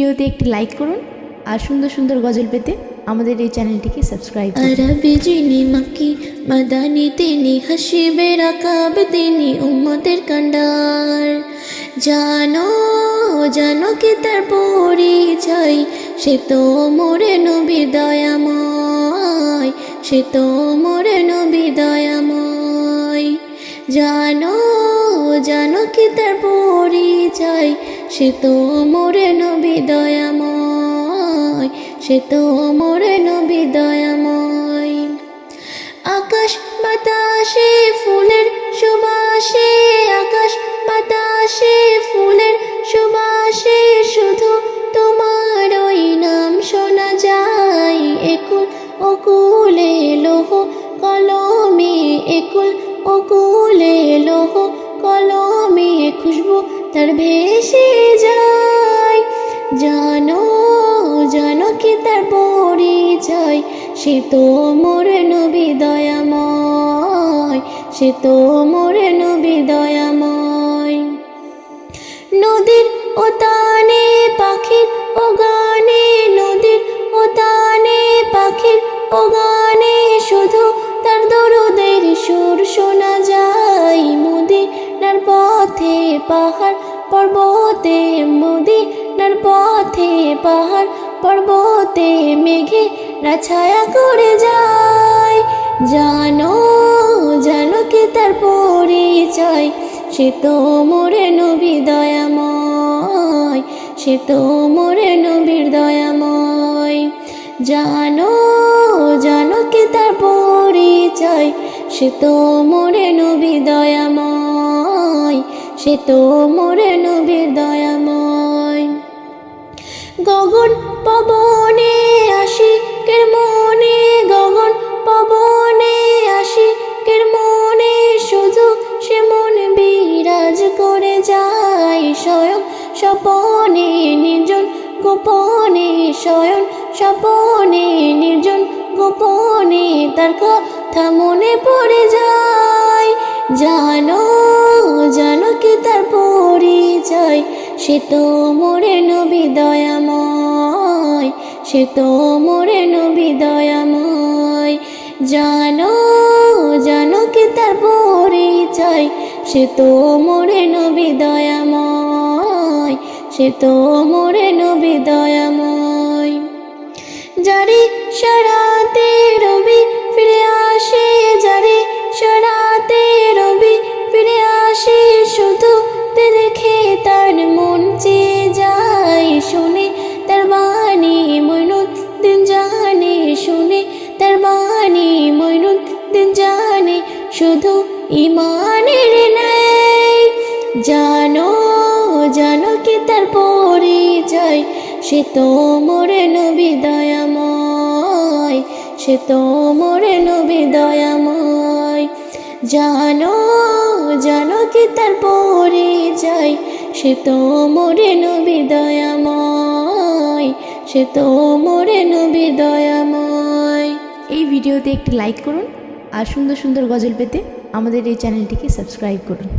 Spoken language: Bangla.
ভিডিওতে একটি লাইক করুন আর সুন্দর সুন্দর গজল পেতে আমাদের এই চ্যানেলটিকে সাবস্ক্রাইব করুন। আরবি যিনি মাক্কি মাদানি তিনি হাসিবে রাকাব তিনি উম্মতের কান্ডার। জানো জানো কি তার পরিচয়, সে তো মোরে নবী দয়াময়, সে তো মোরে নবী দয়াময়। জানো জানো কি তার পরিচয়, সে তো মোরে নবী দয়াময়, সে তো মোরে নবী দয়াময়। আকাশ বাতাসে ফুলের সুবাসে, আকাশ বাতাসে ফুলের সুবাসে শুধু তোমার ওই নাম শোনা যায়। একুল ওকুলে লোহ কলমে, একুল ওকুলে লোহ কলমে খুশবু তার ভেসে যায়। জানো জানো কি তার পরিচয়, সে তো মোরে নবী দয়াময়, সে তো মোরে নবী দয়াময়। নদীর ও তানে পাখির ও গানে, নদীর ও তানে পাখির ও গানে শুধু তার দরুদের সুর শোনা যায়। মদিনার পথে পাহাড় পর্বতে, মদিনার পথে পাহাড় পর্বতে মেঘে ছায়া করে যায়। জানো জানো কি তার পরিচয়, সে তো মোরে নবী দয়াময়, সে তো মোরে নবীর দয়াময়। জানো জানো কি তার পরিচয়, সে তো মোরে নবী দয়াময়, সে তো মোরে নবীর দয়াময়। গগন পবনে আশিকের মনে, গগন পবনে আশিকের মনে শুধু সে মন বিরাজ করে যায়। স্বয়ং স্বপনে নির্জন গোপনে, স্বয়ং স্বপনে নির্জন গোপনে তার কথা মনে পড়ে যায়। জানো জানো কি তার পরিচয়, সে তো মোরে নবী দয়াময়, সে তো মোরে নবী দয়াময়। জানো জানো কি তার পরিচয়, সে তো মোরে নবী দয়াময়, সে তো মোরে নবী দয়াময়। যারে সারাতে রবি ফিরে আসে, যারে সারাতে রবি ফিরে আসে শুধু দেখে তার মন চেয়ে যায়। শুনে তার বাণী মঈনুদ্দিন জানে, শুনে তার বাণী মঈনুদ্দিন জানে শুধু ইমানের নেয়। জানো জানো কি তার পরিচয়, সে তো মোরে নবী দয়াময়, সে তো মোরে নবী দয়াময়। জানো জানো কি তার পরিচয়, সে তো মোরে নবী দয়াময়, সে তো মোরে নবী দয়াময়। এই ভিডিওতে একটি লাইক করুন আর সুন্দর সুন্দর গজল পেতে আমাদের এই চ্যানেলটিকে সাবস্ক্রাইব করুন।